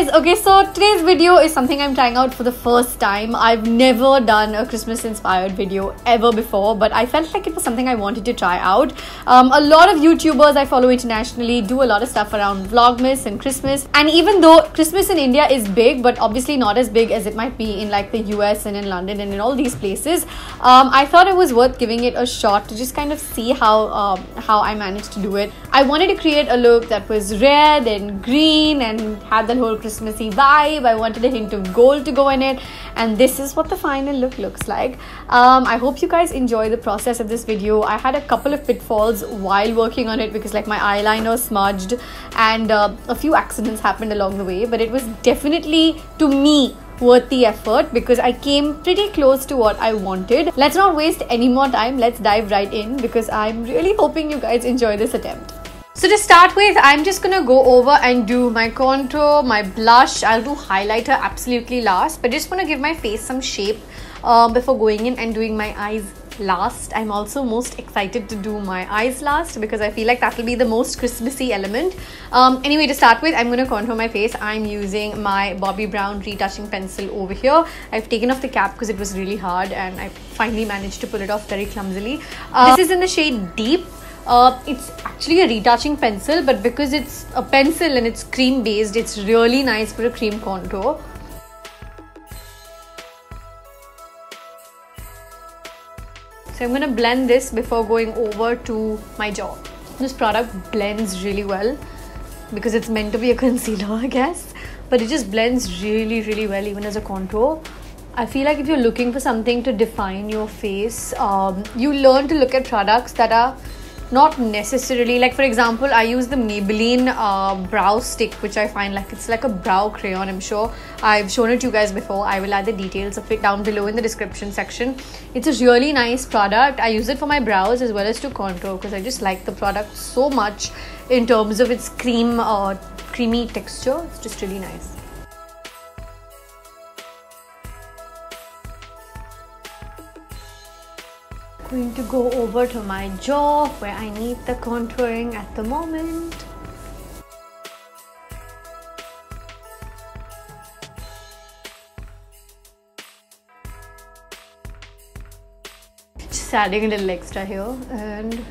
guys, okay, so today's video is something I'm trying out for the first time. I've never done a Christmas inspired video ever before, but I felt like it was something I wanted to try out. A lot of YouTubers I follow internationally do a lot of stuff around Vlogmas and Christmas, and even though Christmas in India is big, but obviously not as big as it might be in like the US and in London and in all these places, I thought it was worth giving it a shot to just kind of see how I managed to do it. I wanted to create a look that was red and green and had that whole Christmassy vibe. I wanted a hint of gold to go in it, and this is what the final look looks like. I hope you guys enjoy the process of this video. I had a couple of pitfalls while working on it because like my eyeliner smudged and a few accidents happened along the way, but it was definitely, to me, worth the effort because I came pretty close to what I wanted. Let's not waste any more time. Let's dive right in because I'm really hoping you guys enjoy this attempt. So to start with, I'm just gonna go over and do my contour, my blush. I'll do highlighter absolutely last, but just want to give my face some shape before going in and doing my eyes last. I'm also most excited to do my eyes last because I feel like that will be the most Christmassy element. Anyway, to start with, I'm going to contour my face. I'm using my Bobbi Brown retouching pencil over here. I've taken off the cap because it was really hard and I finally managed to pull it off very clumsily. This is in the shade Deep. It's actually a retouching pencil, but because it's a pencil and it's cream based, it's really nice for a cream contour. So I'm going to blend this before going over to my jaw. This product blends really well because it's meant to be a concealer, I guess, but it just blends really well even as a contour. I feel like if you're looking for something to define your face, you learn to look at products that are not necessarily, like for example, I use the Maybelline brow stick, which I find like it's like a brow crayon. I'm sure I've shown it to you guys before. I will add the details of it down below in the description section. It's a really nice product. I use it for my brows as well as to contour because I just like the product so much in terms of its creamy texture. It's just really nice. Going to go over to my jaw where I need the contouring at the moment. Just adding a little extra here and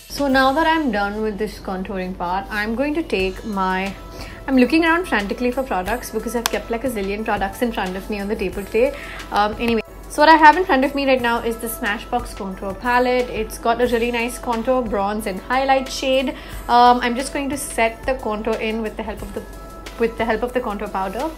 so now that I'm done with this contouring part, I'm going to take my... I'm looking around frantically for products because I've kept like a zillion products in front of me on the table today. Anyway, so what I have in front of me right now is the Smashbox contour palette. It's got a really nice contour, bronze and highlight shade. I'm just going to set the contour in with the help of the contour powder.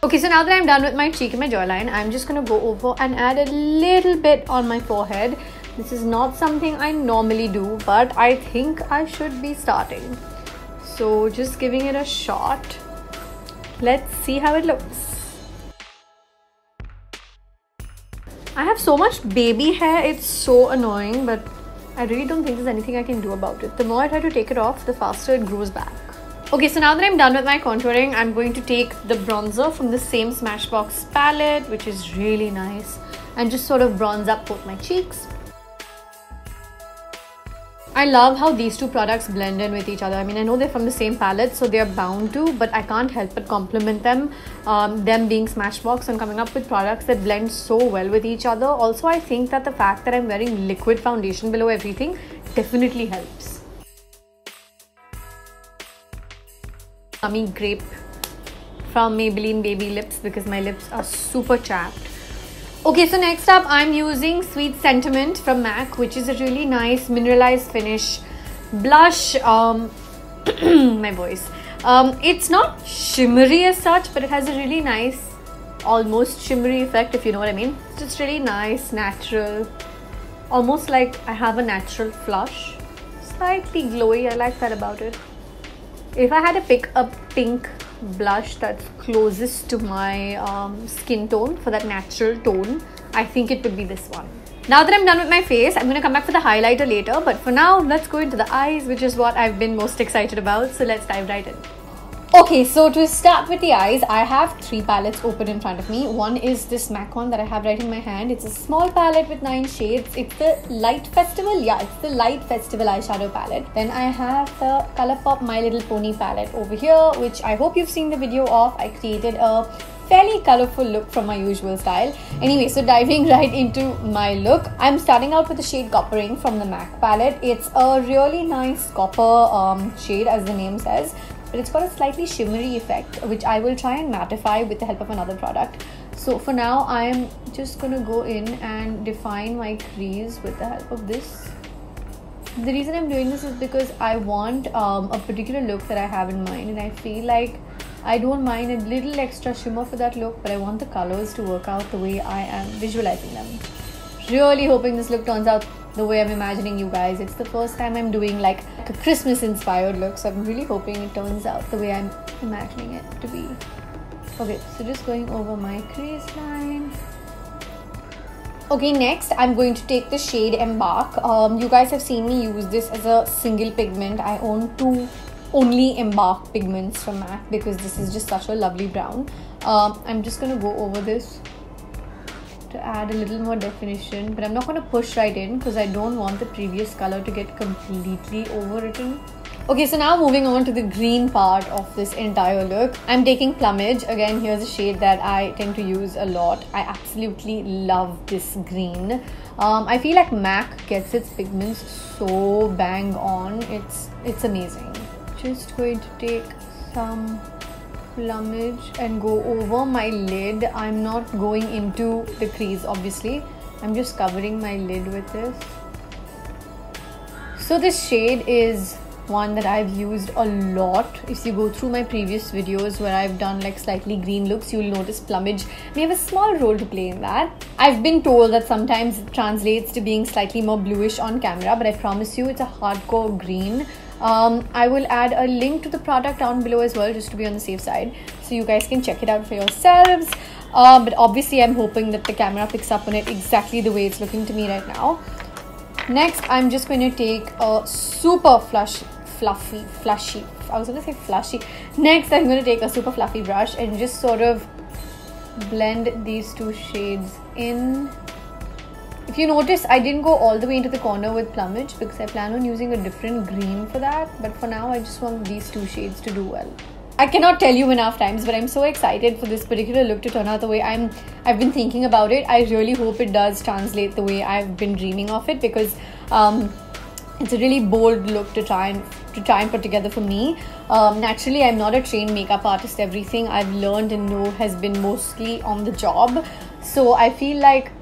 Okay, so now that I'm done with my cheek and my jawline, I'm just going to go over and add a little bit on my forehead. This is not something I normally do, but I think I should be starting. So just giving it a shot. Let's see how it looks. I have so much baby hair, it's so annoying, but I really don't think there's anything I can do about it. The more I try to take it off, the faster it grows back. Okay, so now that I'm done with my contouring, I'm going to take the bronzer from the same Smashbox palette, which is really nice, and just sort of bronze up both my cheeks. I love how these two products blend in with each other. I mean, I know they're from the same palette, so they're bound to, but I can't help but compliment them. Them being Smashbox and coming up with products that blend so well with each other. Also, I think that the fact that I'm wearing liquid foundation below everything definitely helps. Gummy Grape from Maybelline Baby Lips because my lips are super chapped. Okay, so next up I'm using Sweet Sentiment from MAC, which is a really nice mineralized finish blush. My voice. It's not shimmery as such, but it has a really nice, almost shimmery effect, if you know what I mean. It's just really nice, natural, almost like I have a natural flush. Slightly glowy, I like that about it. If I had to pick a pink blush that's closest to my skin tone for that natural tone, I think it would be this one. Now that I'm done with my face, I'm gonna come back for the highlighter later, but for now, let's go into the eyes, which is what I've been most excited about, so let's dive right in. Okay, so to start with the eyes, I have 3 palettes open in front of me. One is this MAC one that I have right in my hand. It's a small palette with 9 shades. It's the Light Festival. Yeah, it's the Light Festival eyeshadow palette. Then I have the Colourpop My Little Pony palette over here, which I hope you've seen the video of. I created a fairly colorful look from my usual style. Anyway, so diving right into my look, I'm starting out with the shade Coppering from the MAC palette. It's a really nice copper shade, as the name says. But it's got a slightly shimmery effect, which I will try and mattify with the help of another product. So for now, I'm just gonna go in and define my crease with the help of this. The reason I'm doing this is because I want a particular look that I have in mind, and I feel like I don't mind a little extra shimmer for that look, but I want the colors to work out the way I am visualizing them. Really hoping this look turns out the way I'm imagining, you guys. It's the first time I'm doing like a Christmas inspired look, so I'm really hoping it turns out the way I'm imagining it to be. Okay, so just going over my crease line. Okay, next I'm going to take the shade Embark. You guys have seen me use this as a single pigment. I own 2 only Embark pigments from MAC because this is just such a lovely brown. I'm just gonna go over this to add a little more definition, but I'm not going to push right in because I don't want the previous color to get completely overwritten. Okay, so now moving on to the green part of this entire look. I'm taking Plumage. Again, here's a shade that I tend to use a lot. I absolutely love this green. I feel like MAC gets its pigments so bang on. It's amazing. Just going to take some Plumage and go over my lid. I'm not going into the crease, obviously. I'm just covering my lid with this. So this shade is one that I've used a lot. If you go through my previous videos where I've done like slightly green looks, you'll notice Plumage may have a small role to play in that. I've been told that sometimes it translates to being slightly more bluish on camera, but I promise you it's a hardcore green. I will add a link to the product down below as well, just to be on the safe side, so you guys can check it out for yourselves. But obviously I'm hoping that the camera picks up on it exactly the way it's looking to me right now. Next, I'm just going to take a super flushy. Next, I'm going to take a super fluffy brush and just sort of blend these 2 shades in. If you notice, I didn't go all the way into the corner with Plumage because I plan on using a different green for that. But for now, I just want these 2 shades to do well. I cannot tell you enough times, but I'm so excited for this particular look to turn out the way I've been thinking about it. I really hope it does translate the way I've been dreaming of it, because it's a really bold look to try and put together for me. Naturally, I'm not a trained makeup artist. Everything I've learned and know has been mostly on the job. So I feel like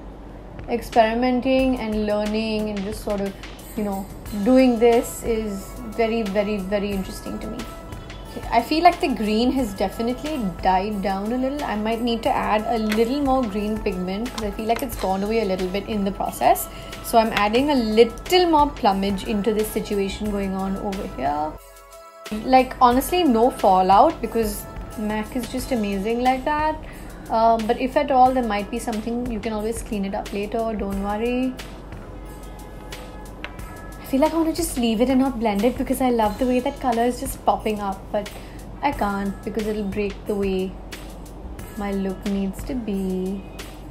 experimenting and learning and just sort of, doing this is very, very, very interesting to me. Okay, I feel like the green has definitely died down a little. I might need to add a little more green pigment because I feel like it's gone away a little bit in the process. So I'm adding a little more Plumage into this situation going on over here. Like, honestly, no fallout because MAC is just amazing like that. But if at all there might be something, you can always clean it up later, don't worry. I feel like I want to just leave it and not blend it because I love the way that color is just popping up, but I can't because it'll break the way my look needs to be.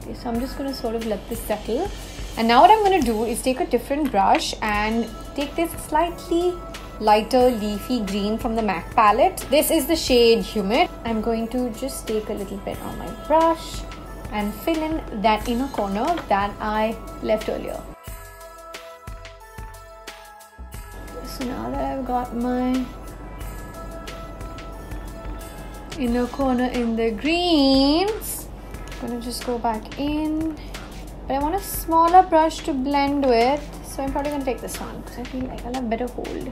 Okay, so I'm just going to sort of let this settle. And now what I'm going to do is take a different brush and take this slightly lighter leafy green from the MAC palette. This is the shade Humid. I'm going to just take a little bit on my brush and fill in that inner corner that I left earlier. So now that I've got my inner corner in the greens, I'm going to just go back in. But I want a smaller brush to blend with, so I'm probably going to take this one because I feel like I'll have better hold.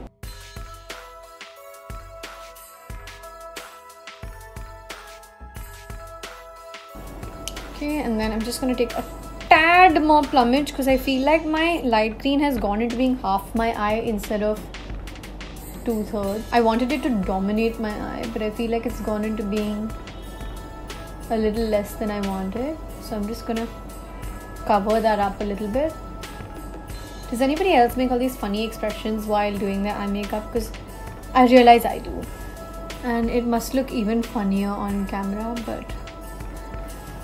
Okay, and then I'm just going to take a tad more Plumage because I feel like my light green has gone into being half my eye instead of 2/3. I wanted it to dominate my eye, but I feel like it's gone into being a little less than I wanted. So I'm just gonna cover that up a little bit. Does anybody else make all these funny expressions while doing their eye makeup? Because I realize I do. And it must look even funnier on camera, but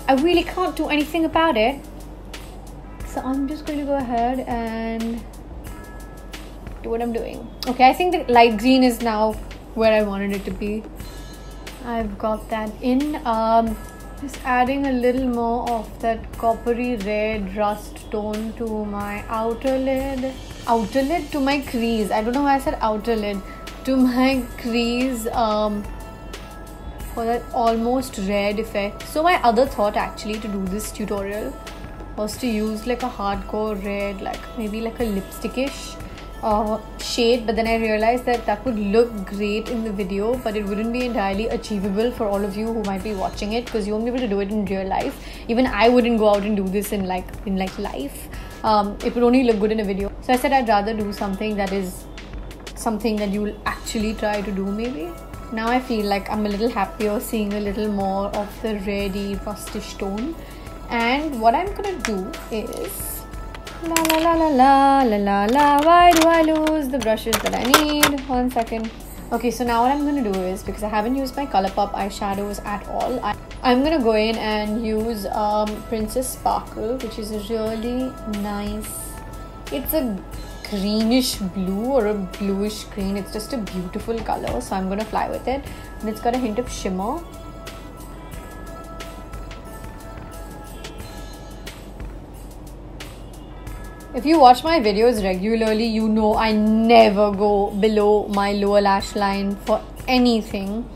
I really can't do anything about it. So I'm just going to go ahead and do what I'm doing. Okay, I think the light green is now where I wanted it to be. I've got that in. Just adding a little more of that coppery red rust tone to my outer lid. Outer lid to my crease. I don't know why I said outer lid. To my crease for that almost red effect. So my other thought actually to do this tutorial was to use like a hardcore red, like maybe like a lipstickish shade, but then I realized that that would look great in the video, but it wouldn't be entirely achievable for all of you who might be watching it, because you won't be able to do it in real life. Even I wouldn't go out and do this in life. It would only look good in a video. So I said I'd rather do something that is something that you will actually try to do maybe. Now I feel like I'm a little happier seeing a little more of the reddy rustish tone. And what I'm gonna do is la la la la la la la la. Why do I lose the brushes that I need? 1 second. Okay, so now what I'm gonna do is, because I haven't used my Colourpop eyeshadows at all, I'm gonna go in and use Princess Sparkle, which is a really nice, it's a greenish blue or a bluish green. It's just a beautiful color, so I'm gonna fly with it. And it's got a hint of shimmer. If you watch my videos regularly, you know I never go below my lower lash line for anything.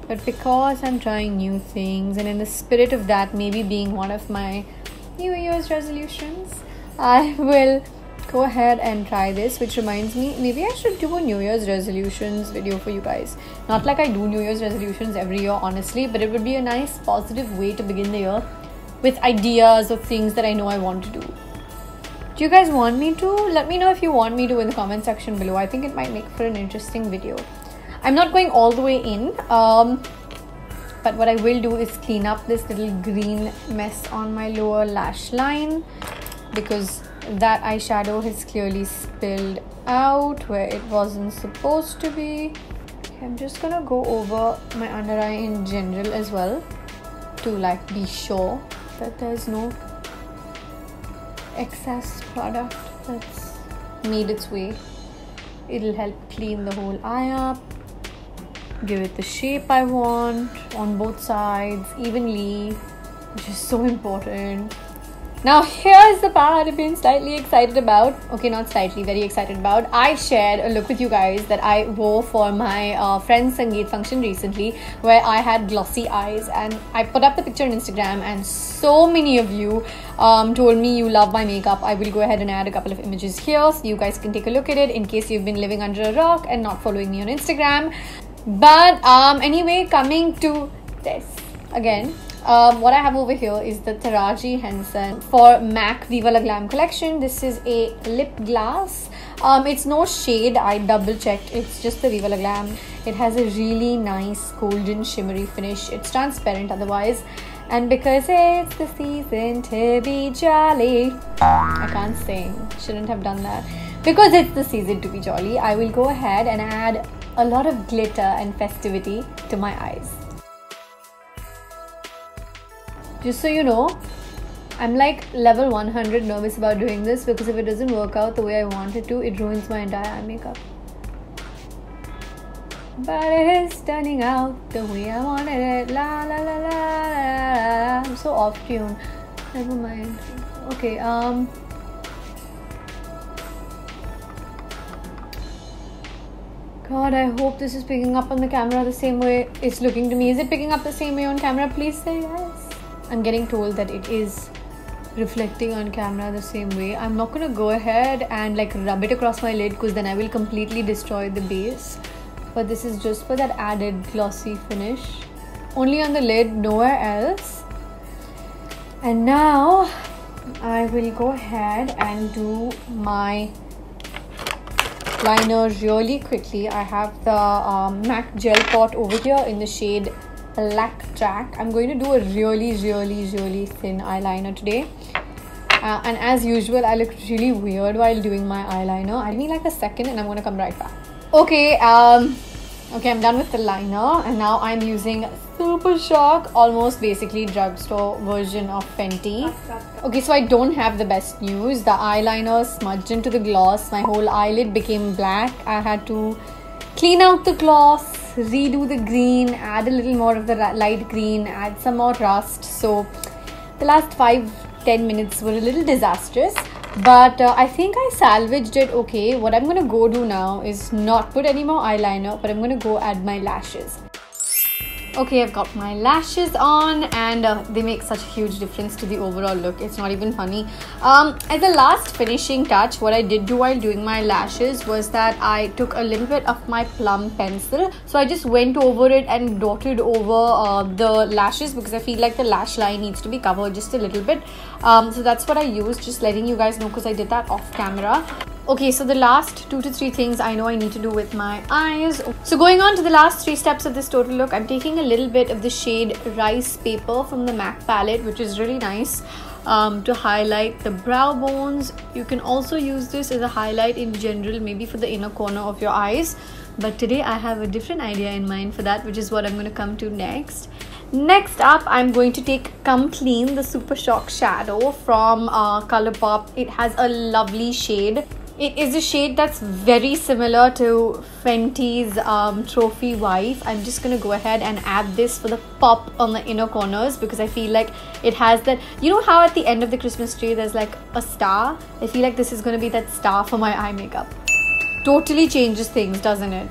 But because I'm trying new things, and in the spirit of that maybe being one of my New Year's resolutions, I will go ahead and try this. Which reminds me, maybe I should do a New Year's resolutions video for you guys. Not like I do New Year's resolutions every year, honestly, but it would be a nice positive way to begin the year with ideas of things that I know I want to do. Do you guys want me to? Let me know if you want me to in the comment section below. I think it might make for an interesting video. I'm not going all the way in, but what I will do is clean up this little green mess on my lower lash line, because that eyeshadow has clearly spilled out where it wasn't supposed to be. Okay, I'm just gonna go over my under eye in general as well to like be sure that there's no excess product that's made its way. It'll help clean the whole eye up, give it the shape I want on both sides evenly, which is so important. Now here's the part I've been slightly excited about. Okay, not slightly, very excited about. I shared a look with you guys that I wore for my friend's Sangeet function recently, where I had glossy eyes, and I put up the picture on Instagram, and so many of you told me you love my makeup. I will go ahead and add a couple of images here so you guys can take a look at it in case you've been living under a rock and not following me on Instagram. But anyway, coming to this again. What I have over here is the Taraji Henson for MAC Viva La Glam collection. This is a lip gloss. It's no shade, I double checked. It's just the Viva La Glam. It has a really nice golden shimmery finish. It's transparent otherwise. And because it's the season to be jolly, I can't sing, shouldn't have done that. Because it's the season to be jolly, I will go ahead and add a lot of glitter and festivity to my eyes. Just so you know, I'm like level 100 nervous about doing this, because if it doesn't work out the way I want it to, it ruins my entire eye makeup. But it is turning out the way I wanted it. La la la la la. I'm so off tune. Never mind. Okay, God, I hope this is picking up on the camera the same way it's looking to me. Is it picking up the same way on camera? Please say yes. I'm getting told that it is reflecting on camera the same way. I'm not gonna go ahead and like rub it across my lid, because then I will completely destroy the base. But this is just for that added glossy finish. Only on the lid, nowhere else. And now I will go ahead and do my liner really quickly. I have the MAC gel pot over here in the shade Black Jack. I'm going to do a really thin eyeliner today. And as usual, I look really weird while doing my eyeliner. Give me like a second and I'm gonna come right back. Okay, okay, I'm done with the liner and now I'm using Super Shock, almost basically drugstore version of Fenty. Okay, so I don't have the best news. The eyeliner smudged into the gloss. My whole eyelid became black. I had to clean out the gloss, redo the green, add a little more of the light green, add some more rust. So the last 5-10 minutes were a little disastrous, but I think I salvaged it okay. What I'm gonna go do now is not put any more eyeliner, but I'm gonna go add my lashes. Okay, I've got my lashes on and they make such a huge difference to the overall look. It's not even funny. As a last finishing touch, what I did do while doing my lashes was that I took a little bit of my plum pencil. So I just went over it and dotted over the lashes because I feel like the lash line needs to be covered just a little bit. So that's what I used, just letting you guys know because I did that off camera. Okay, so the last 2 to 3 things I know I need to do with my eyes. So going on to the last 3 steps of this total look, I'm taking a little bit of the shade Rice Paper from the MAC palette, which is really nice to highlight the brow bones. You can also use this as a highlight in general, maybe for the inner corner of your eyes. But today I have a different idea in mind for that, which is what I'm going to come to next. Next up, I'm going to take Come Clean, the Super Shock shadow from Colourpop. It has a lovely shade. It is a shade that's very similar to Fenty's Trophy Wife. I'm just going to go ahead and add this for the pop on the inner corners because I feel like it has that, you know how at the end of the Christmas tree there's like a star? I feel like this is going to be that star for my eye makeup. Totally changes things, doesn't it?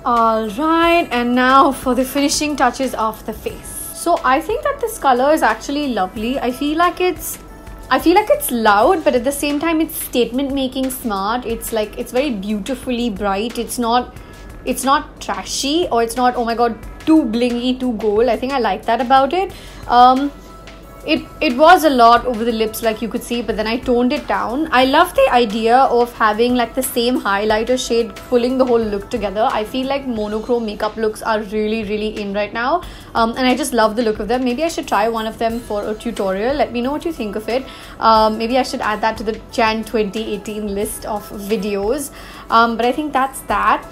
Alright, and now for the finishing touches of the face. So I think that this color is actually lovely. I feel like it's loud, but at the same time it's statement making smart. It's like, it's very beautifully bright. It's not trashy, or it's not, oh my god, too blingy, too gold. I think I like that about it. It was a lot over the lips, like you could see, but then I toned it down. I love the idea of having like the same highlighter shade pulling the whole look together. I feel like monochrome makeup looks are really in right now, and I just love the look of them. Maybe I should try one of them for a tutorial. Let me know what you think of it. Maybe I should add that to the Jan 2018 list of videos. But I think that's that.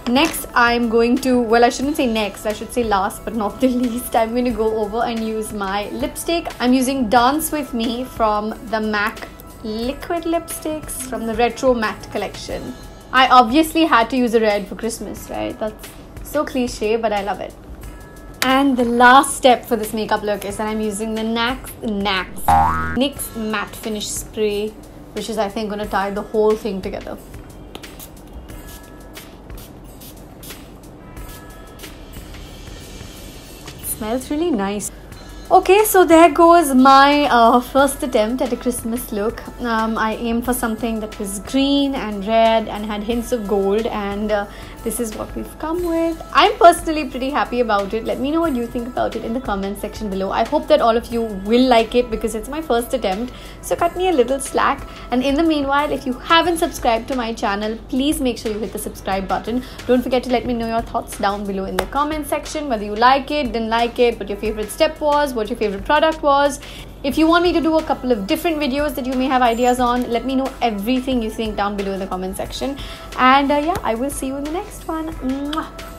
Next, I'm going to, well, I shouldn't say next, I should say last but not the least, I'm going to go over and use my lipstick. I'm using Dance With Me from the MAC liquid lipsticks from the Retro Matte collection. I obviously had to use a red for Christmas, right? That's so cliche, but I love it. And the last step for this makeup look is that I'm using the NYX Matte Finish Spray, which is, I think, going to tie the whole thing together. Smells really nice. Okay, so there goes my first attempt at a Christmas look. I aimed for something that was green and red and had hints of gold, and this is what we've come with. I'm personally pretty happy about it. Let me know what you think about it in the comment section below. I hope that all of you will like it because it's my first attempt, so cut me a little slack. And in the meanwhile, if you haven't subscribed to my channel, please make sure you hit the subscribe button. Don't forget to let me know your thoughts down below in the comment section, whether you like it, didn't like it, what your favorite step was, what your favorite product was. If you want me to do a couple of different videos that you may have ideas on, let me know everything you think down below in the comment section. And yeah, I will see you in the next one. Mwah.